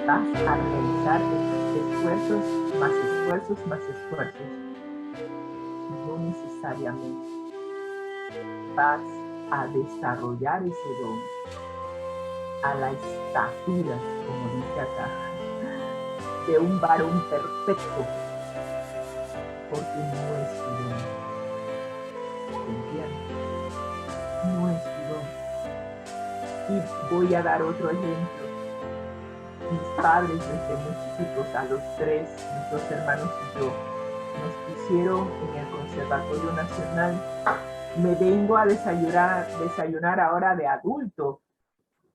vas a realizar esfuerzos, más esfuerzos. No necesariamente vas a desarrollar ese don a la estatura, como dice acá, de un varón perfecto, porque no es tu don. ¿Entiendes? No es tu don. Y voy a dar otro ejemplo. Mis padres, desde muy chiquitos, a los tres, mis dos hermanos y yo, nos pusieron en el Conservatorio Nacional. Me vengo a desayunar ahora de adulto,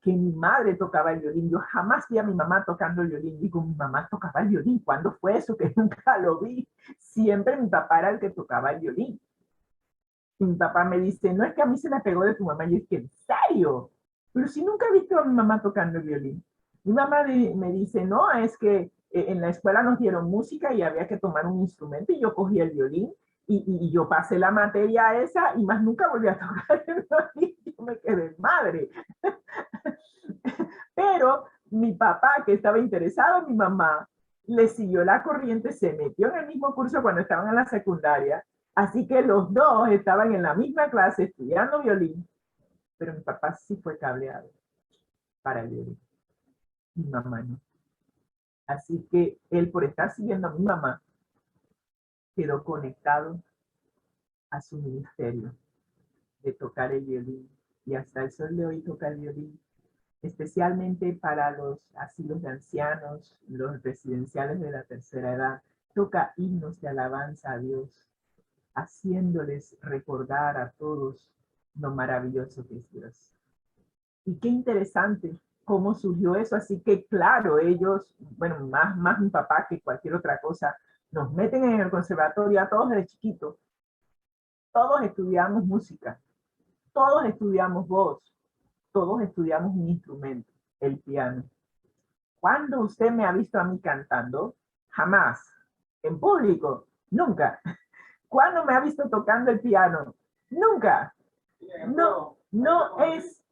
que mi madre tocaba el violín. Yo jamás vi a mi mamá tocando el violín. Digo, mi mamá tocaba el violín. ¿Cuándo fue eso? Que nunca lo vi. Siempre mi papá era el que tocaba el violín. Y mi papá me dice, no es que a mí se me pegó de tu mamá. Y yo dije, ¿en serio? Pero si nunca he visto a mi mamá tocando el violín. Mi mamá me dice, no, es que en la escuela nos dieron música y había que tomar un instrumento y yo cogí el violín y yo pasé la materia esa y más nunca volví a tocar el violín. Yo me quedé madre. Pero mi papá, que estaba interesado en mi mamá, le siguió la corriente, se metió en el mismo curso cuando estaban en la secundaria, así que los dos estaban en la misma clase estudiando violín, pero mi papá sí fue cableado para el violín, mi mamá no. Así que él, por estar siguiendo a mi mamá, quedó conectado a su ministerio de tocar el violín y hasta el sol de hoy toca el violín, especialmente para los asilos de ancianos, los residenciales de la tercera edad. Toca himnos de alabanza a Dios, haciéndoles recordar a todos lo maravilloso que es Dios. Y qué interesante cómo surgió eso. Así que claro, ellos, bueno, más mi papá que cualquier otra cosa, nos meten en el conservatorio a todos desde chiquitos. Todos estudiamos música, todos estudiamos voz, todos estudiamos un instrumento, el piano. ¿Cuándo usted me ha visto a mí cantando? Jamás. ¿En público? Nunca. ¿Cuándo me ha visto tocando el piano? Nunca. No, no es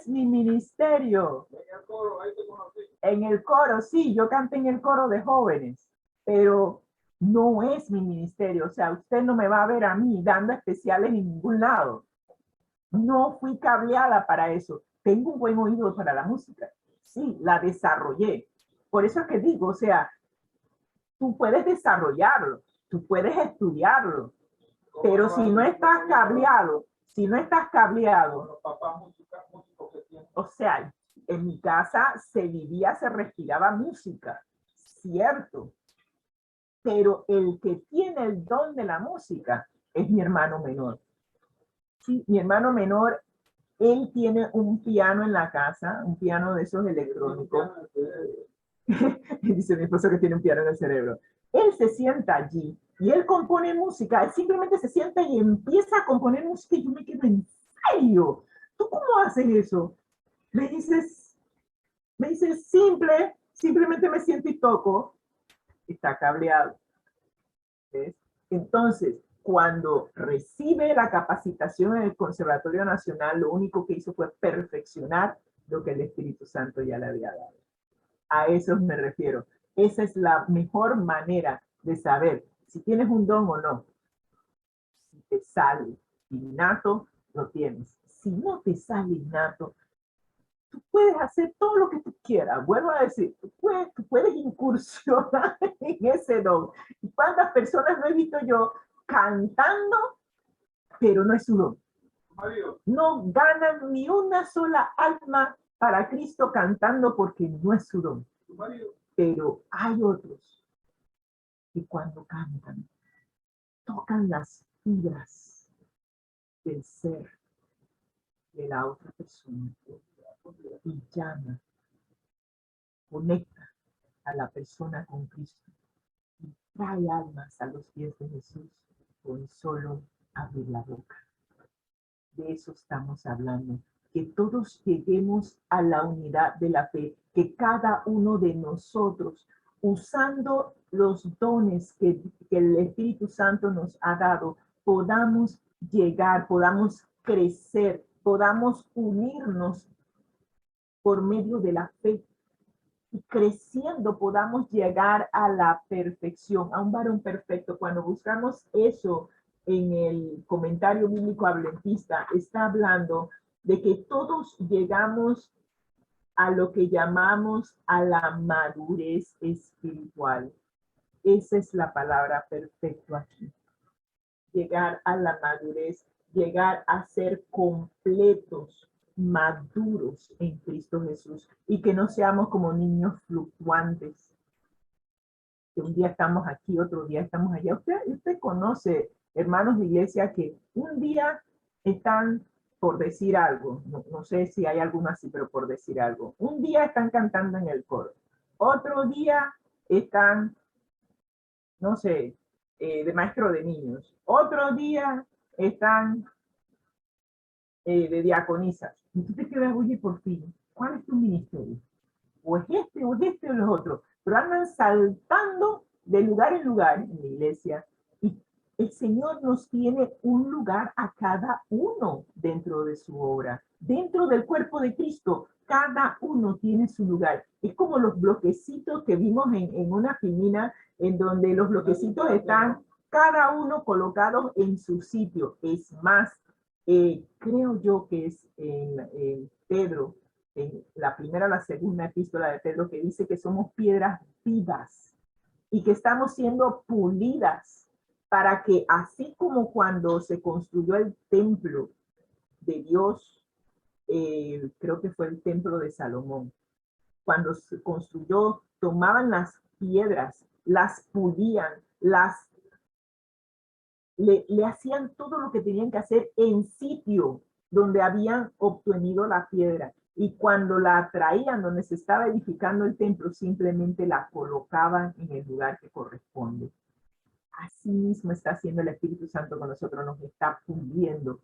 mi ministerio. En el coro, sí, yo canté en el coro de jóvenes, pero no es mi ministerio. O sea, usted no me va a ver a mí dando especiales en ningún lado. No fui cableada para eso. Tengo un buen oído para la música. Sí, la desarrollé. Por eso es que digo, o sea, tú puedes desarrollarlo, tú puedes estudiarlo, pero si no estás cableado, o sea, en mi casa se vivía, se respiraba música, cierto, pero el que tiene el don de la música es mi hermano menor. Sí, mi hermano menor, él tiene un piano en la casa, un piano de esos electrónicos. Dice mi esposo que tiene un piano en el cerebro. Él se sienta allí y él compone música. Él simplemente se sienta y empieza a componer música y yo me quedo, ¿en serio? ¿Tú cómo haces eso? Me dices, simplemente me siento y toco. Está cableado. ¿Ves? Entonces, cuando recibe la capacitación en el Conservatorio Nacional, lo único que hizo fue perfeccionar lo que el Espíritu Santo ya le había dado. A eso me refiero. Esa es la mejor manera de saber si tienes un don o no. Si te sale innato, lo tienes. Si no te sale innato, tú puedes hacer todo lo que tú quieras. Vuelvo a decir, tú puedes incursionar en ese don. ¿Y cuántas personas no he visto yo cantando, pero no es su don? No ganan ni una sola alma para Cristo cantando porque no es su don. Pero hay otros que cuando cantan, tocan las fibras del ser de la otra persona y llama, conecta a la persona con Cristo y trae almas a los pies de Jesús con solo abrir la boca. De eso estamos hablando, que todos lleguemos a la unidad de la fe, que cada uno de nosotros, usando los dones que el Espíritu Santo nos ha dado, podamos llegar, podamos crecer, podamos unirnos por medio de la fe y creciendo podamos llegar a la perfección, a un varón perfecto. Cuando buscamos eso en el comentario bíblico adventista, está hablando de que todos llegamos a lo que llamamos a la madurez espiritual. Esa es la palabra perfecto aquí. Llegar a la madurez, llegar a ser completos, maduros en Cristo Jesús y que no seamos como niños fluctuantes, que un día estamos aquí, otro día estamos allá. Usted conoce, hermanos de iglesia, que un día están, por decir algo, no sé si hay alguno así, pero por decir algo, un día están cantando en el coro, otro día están, no sé, de maestro de niños, otro día están de diaconisas. Y tú te quedas, oye, por fin, ¿cuál es tu ministerio? O es este, o es este, o los otros. Pero andan saltando de lugar en lugar en la iglesia. Y el Señor nos tiene un lugar a cada uno dentro de su obra. Dentro del cuerpo de Cristo, cada uno tiene su lugar. Es como los bloquecitos que vimos en una filmina, en donde los bloquecitos están cada uno colocados en su sitio. Es más, creo yo que es en Pedro, en la primera o la segunda epístola de Pedro, que dice que somos piedras vivas y que estamos siendo pulidas para que así como cuando se construyó el templo de Dios, creo que fue el templo de Salomón, cuando se construyó, tomaban las piedras, las pulían, le hacían todo lo que tenían que hacer en sitio donde habían obtenido la piedra. Y cuando la traían donde se estaba edificando el templo, simplemente la colocaban en el lugar que corresponde. Así mismo está haciendo el Espíritu Santo con nosotros, nos está puliendo,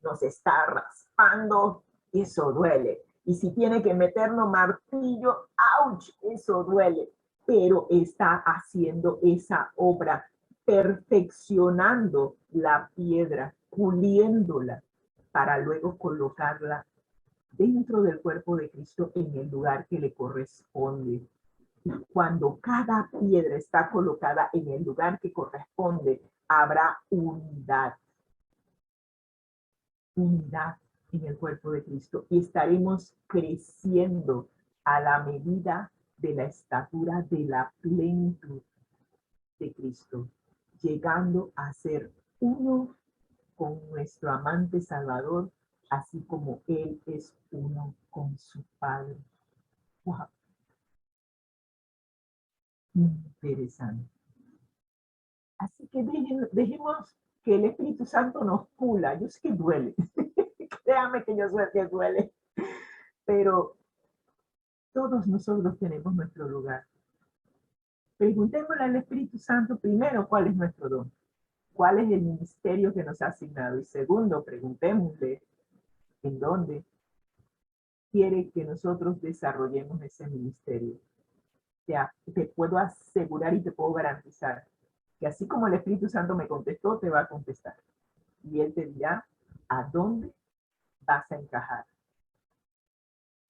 nos está raspando, eso duele. Y si tiene que meternos martillo, ¡ouch! Eso duele. Pero está haciendo esa obra, perfeccionando la piedra, puliéndola, para luego colocarla dentro del cuerpo de Cristo en el lugar que le corresponde. Y cuando cada piedra está colocada en el lugar que corresponde, habrá unidad. Unidad en el cuerpo de Cristo y estaremos creciendo a la medida de la estatura de la plenitud de Cristo, llegando a ser uno con nuestro amante Salvador, así como Él es uno con su Padre. Wow. Interesante. Así que dejemos que el Espíritu Santo nos pula. Yo sé que duele. Créame que yo sé que duele. Pero todos nosotros tenemos nuestro lugar. Preguntémosle al Espíritu Santo primero cuál es nuestro don, cuál es el ministerio que nos ha asignado. Y segundo, preguntémosle en dónde quiere que nosotros desarrollemos ese ministerio. Ya, te puedo asegurar y te puedo garantizar que así como el Espíritu Santo me contestó, te va a contestar. Y Él te dirá a dónde vas a encajar.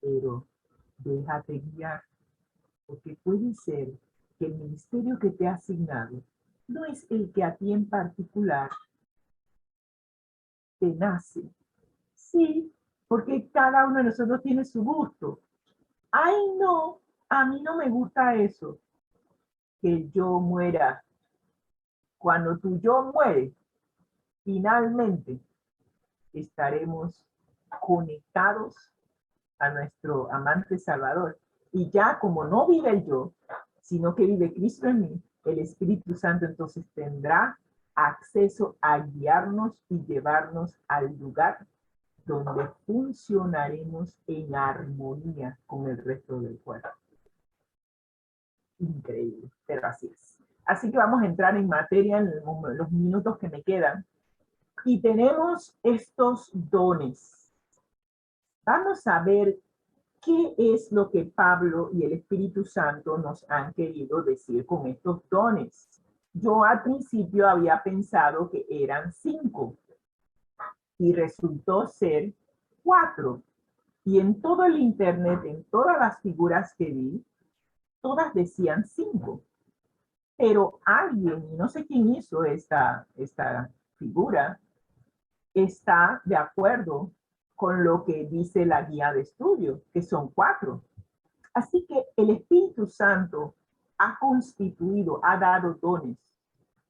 Pero déjate guiar, porque puede ser que el ministerio que te ha asignado no es el que a ti en particular te nace. Sí, porque cada uno de nosotros tiene su gusto. Ay, no, a mí no me gusta eso, que yo muera. Cuando tu yo muere, finalmente estaremos conectados a nuestro amante Salvador. Y ya como no vive el yo, sino que vive Cristo en mí, el Espíritu Santo entonces tendrá acceso a guiarnos y llevarnos al lugar donde funcionaremos en armonía con el resto del cuerpo. Increíble, pero así es. Así que vamos a entrar en materia en los minutos que me quedan. Y tenemos estos dones. Vamos a ver qué es lo que Pablo y el Espíritu Santo nos han querido decir con estos dones. Yo al principio había pensado que eran 5 y resultó ser 4. Y en todo el internet, en todas las figuras que vi, todas decían 5. Pero alguien, y no sé quién hizo esta figura, está de acuerdo con lo que dice la guía de estudio, que son 4. Así que el Espíritu Santo ha constituido, ha dado dones.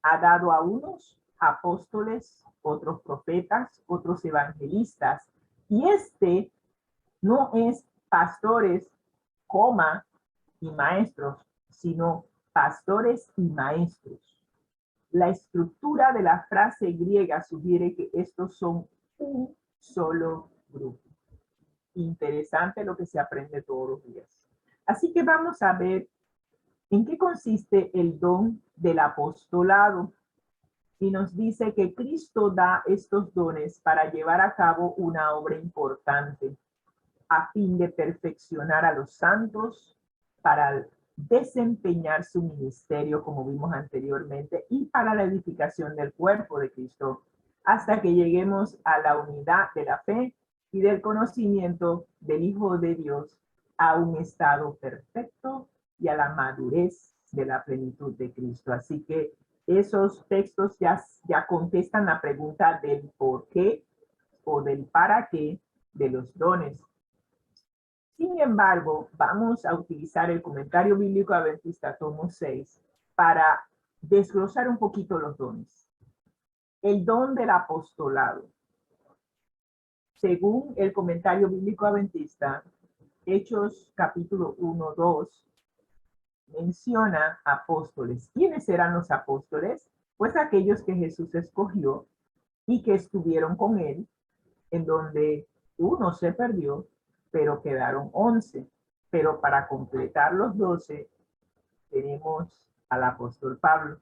Ha dado a unos apóstoles, otros profetas, otros evangelistas. Y no es pastores, coma, y maestros, sino pastores y maestros. La estructura de la frase griega sugiere que estos son un solo grupo. Interesante lo que se aprende todos los días. Así que vamos a ver en qué consiste el don del apostolado. Y nos dice que Cristo da estos dones para llevar a cabo una obra importante, a fin de perfeccionar a los santos, para desempeñar su ministerio, como vimos anteriormente, y para la edificación del cuerpo de Cristo, hasta que lleguemos a la unidad de la fe y del conocimiento del Hijo de Dios, a un estado perfecto y a la madurez de la plenitud de Cristo. Así que esos textos ya contestan la pregunta del por qué o del para qué de los dones. Sin embargo, vamos a utilizar el comentario bíblico adventista tomo 6 para desglosar un poquito los dones. El don del apostolado. Según el comentario bíblico adventista, Hechos capítulo 1, 2, menciona apóstoles. ¿Quiénes eran los apóstoles? Pues aquellos que Jesús escogió y que estuvieron con él, en donde uno se perdió, pero quedaron 11. Pero para completar los 12, tenemos al apóstol Pablo,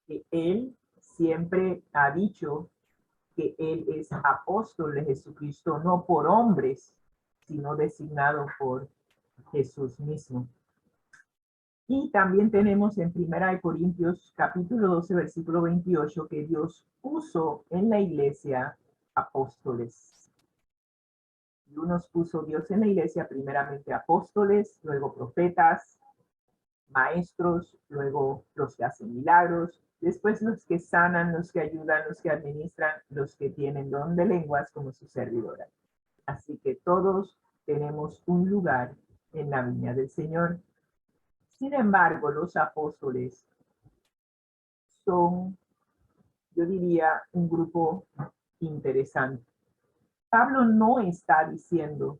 que él siempre ha dicho que él es apóstol de Jesucristo, no por hombres, sino designado por Jesús mismo. Y también tenemos en 1 Corintios capítulo 12, versículo 28, que Dios puso en la iglesia apóstoles. Y unos puso Dios en la iglesia, primeramente apóstoles, luego profetas, maestros, luego los que hacen milagros, después los que sanan, los que ayudan, los que administran, los que tienen don de lenguas como su servidora. Así que todos tenemos un lugar en la viña del Señor. Sin embargo, los apóstoles son, yo diría, un grupo interesante. Pablo no está diciendo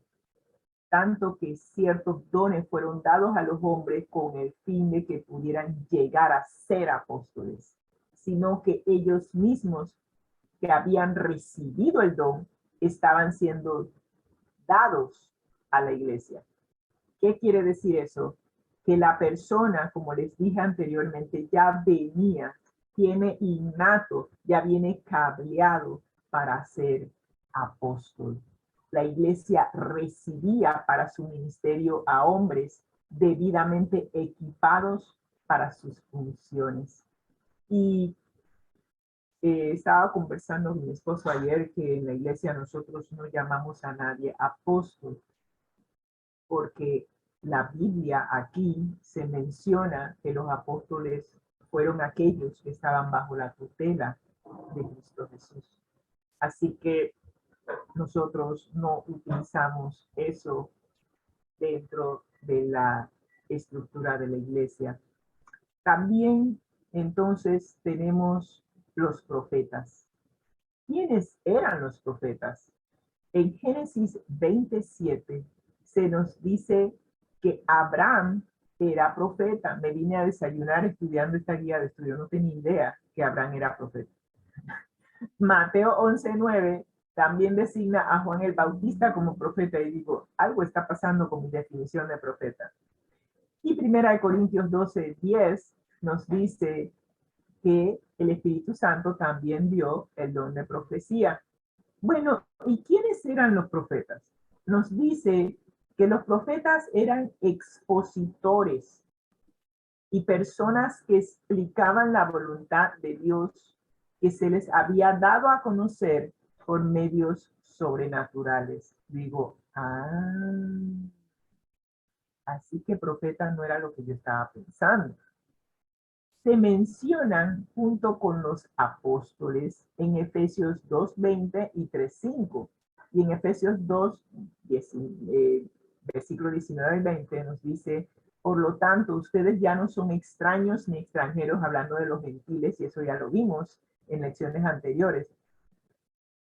tanto que ciertos dones fueron dados a los hombres con el fin de que pudieran llegar a ser apóstoles, sino que ellos mismos que habían recibido el don estaban siendo dados a la iglesia. ¿Qué quiere decir eso? Que la persona, como les dije anteriormente, ya venía, tiene innato, ya viene cableado para ser apóstol. La iglesia recibía para su ministerio a hombres debidamente equipados para sus funciones. Y estaba conversando con mi esposo ayer que en la iglesia nosotros no llamamos a nadie apóstol, porque la Biblia aquí se menciona que los apóstoles fueron aquellos que estaban bajo la tutela de Cristo Jesús. Así que nosotros no utilizamos eso dentro de la estructura de la iglesia. También entonces tenemos los profetas. ¿Quiénes eran los profetas? En Génesis 27 se nos dice que Abraham era profeta. Me vine a desayunar estudiando esta guía de estudio, no tenía idea que Abraham era profeta. Mateo 11:9 también designa a Juan el Bautista como profeta y digo, algo está pasando con mi definición de profeta. Y 1 Corintios 12:10 nos dice que el Espíritu Santo también dio el don de profecía. Bueno, ¿y quiénes eran los profetas? Nos dice que los profetas eran expositores y personas que explicaban la voluntad de Dios que se les había dado a conocer por medios sobrenaturales. Digo, Ah, así que profeta no era lo que yo estaba pensando. Se mencionan junto con los apóstoles en Efesios 2:20 y 3:5. Y en Efesios 2, versículo 19 y 20 nos dice, por lo tanto, ustedes ya no son extraños ni extranjeros, hablando de los gentiles, y eso ya lo vimos en lecciones anteriores,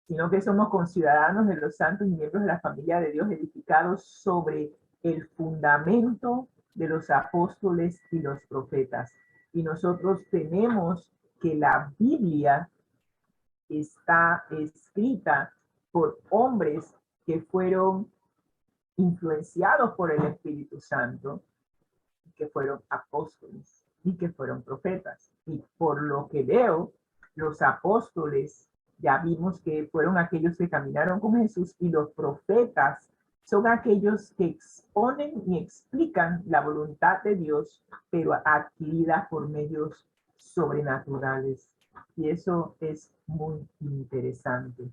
sino que somos conciudadanos de los santos y miembros de la familia de Dios, edificados sobre el fundamento de los apóstoles y los profetas. Y nosotros tenemos que la Biblia está escrita por hombres que fueron influenciados por el Espíritu Santo, que fueron apóstoles y que fueron profetas. Y por lo que veo, los apóstoles ya vimos que fueron aquellos que caminaron con Jesús, y los profetas son aquellos que exponen y explican la voluntad de Dios, pero adquirida por medios sobrenaturales. Y eso es muy interesante.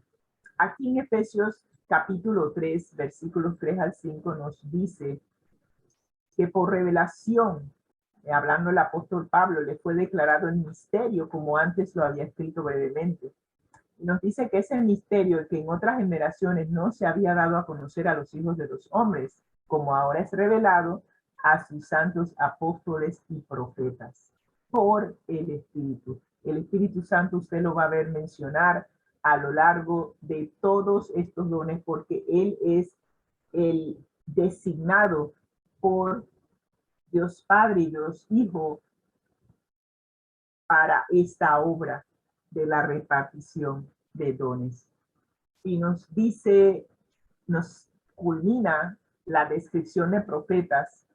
Aquí en Efesios capítulo 3, versículos 3 al 5 nos dice que por revelación, hablando el apóstol Pablo, le fue declarado el misterio, como antes lo había escrito brevemente. Y nos dice que ese misterio que en otras generaciones no se había dado a conocer a los hijos de los hombres, como ahora es revelado a sus santos apóstoles y profetas, por el Espíritu. El Espíritu Santo usted lo va a ver mencionar a lo largo de todos estos dones, porque Él es el designado por Dios Padre y Dios Hijo para esta obra de la repartición de dones. Y nos dice, nos culmina la descripción de profetas,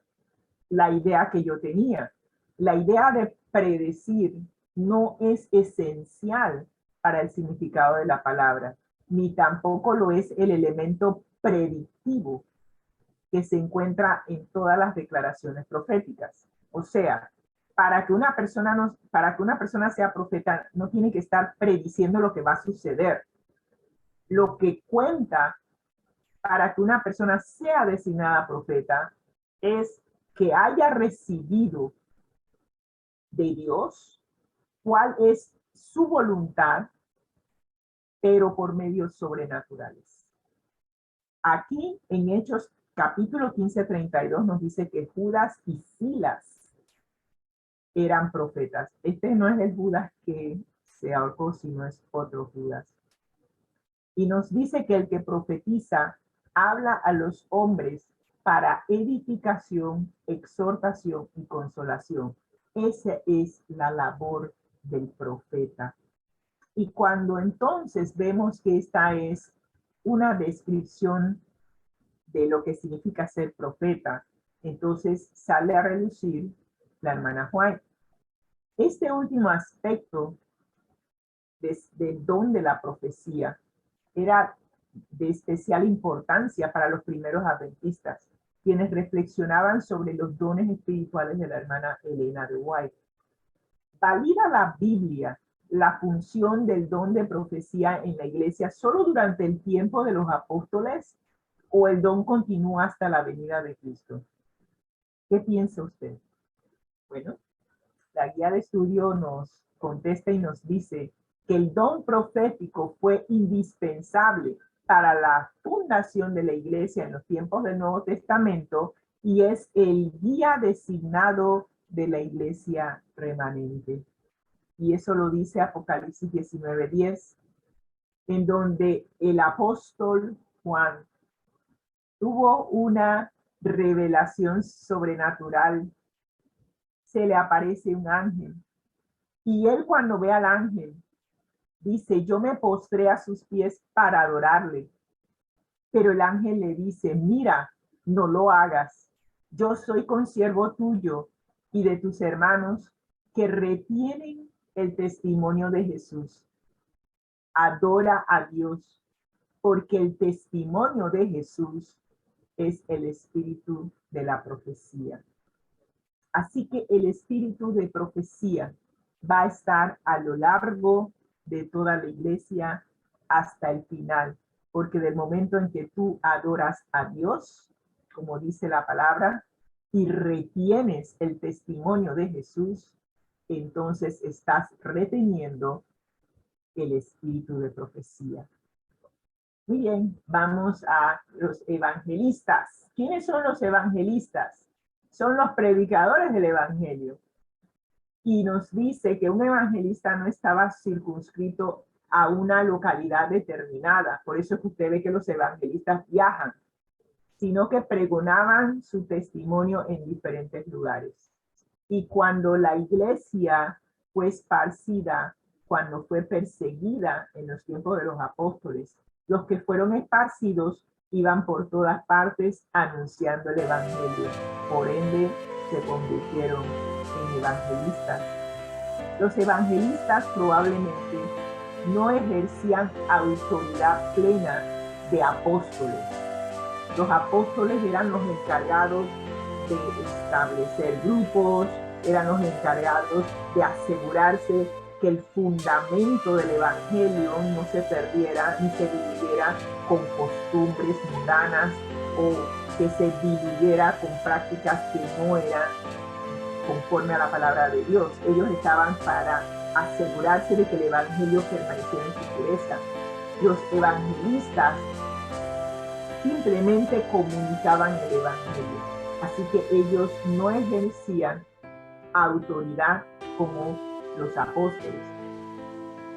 la idea que yo tenía. La idea de predecir no es esencial para el significado de la palabra, ni tampoco lo es el elemento predictivo que se encuentra en todas las declaraciones proféticas. O sea, para que una persona sea profeta, no tiene que estar prediciendo lo que va a suceder. Lo que cuenta para que una persona sea designada profeta es que haya recibido de Dios cuál es su voluntad, pero por medios sobrenaturales. Aquí en Hechos capítulo 15:32 nos dice que Judas y Silas eran profetas. Este no es el Judas que se ahorcó, sino es otro Judas. Y nos dice que el que profetiza habla a los hombres para edificación, exhortación y consolación. Esa es la labor del profeta. Y cuando entonces vemos que esta es una descripción de lo que significa ser profeta, entonces sale a relucir la hermana White. Este último aspecto del don de la profecía era de especial importancia para los primeros adventistas, quienes reflexionaban sobre los dones espirituales de la hermana Elena de White. ¿Valida la Biblia la función del don de profecía en la iglesia solo durante el tiempo de los apóstoles, o el don continúa hasta la venida de Cristo? ¿Qué piensa usted? Bueno, la guía de estudio nos contesta y nos dice que el don profético fue indispensable para la fundación de la iglesia en los tiempos del Nuevo Testamento, y es el guía designado de la iglesia remanente. Y eso lo dice Apocalipsis 19:10, en donde el apóstol Juan tuvo una revelación sobrenatural. Se le aparece un ángel, y él, cuando ve al ángel, dice: yo me postré a sus pies para adorarle. Pero el ángel le dice: mira, no lo hagas. Yo soy consiervo tuyo y de tus hermanos que retienen el testimonio de Jesús. Adora a Dios, porque el testimonio de Jesús es el espíritu de la profecía. Así que el espíritu de profecía va a estar a lo largo de toda la iglesia hasta el final. porque del momento en que tú adoras a Dios, como dice la palabra, y retienes el testimonio de Jesús, entonces estás reteniendo el espíritu de profecía. Muy bien, vamos a los evangelistas. ¿Quiénes son los evangelistas? Son los predicadores del evangelio. Y nos dice que un evangelista no estaba circunscrito a una localidad determinada. Por eso es que usted ve que los evangelistas viajan, sino que pregonaban su testimonio en diferentes lugares. Y cuando la iglesia fue esparcida, cuando fue perseguida en los tiempos de los apóstoles, los que fueron esparcidos iban por todas partes anunciando el evangelio. Por ende, se convirtieron en evangelistas. Los evangelistas probablemente no ejercían autoridad plena de apóstoles. Los apóstoles eran los encargados de establecer grupos, eran los encargados de asegurarse que el fundamento del evangelio no se perdiera ni se dividiera con costumbres mundanas o que se dividiera con prácticas que no eran conforme a la palabra de Dios. Ellos estaban para asegurarse de que el evangelio permaneciera en su pureza. Los evangelistas simplemente comunicaban el evangelio, así que ellos no ejercían autoridad como los apóstoles.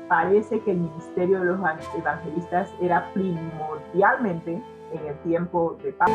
Parece que el ministerio de los evangelistas era primordialmente en el tiempo de Pablo.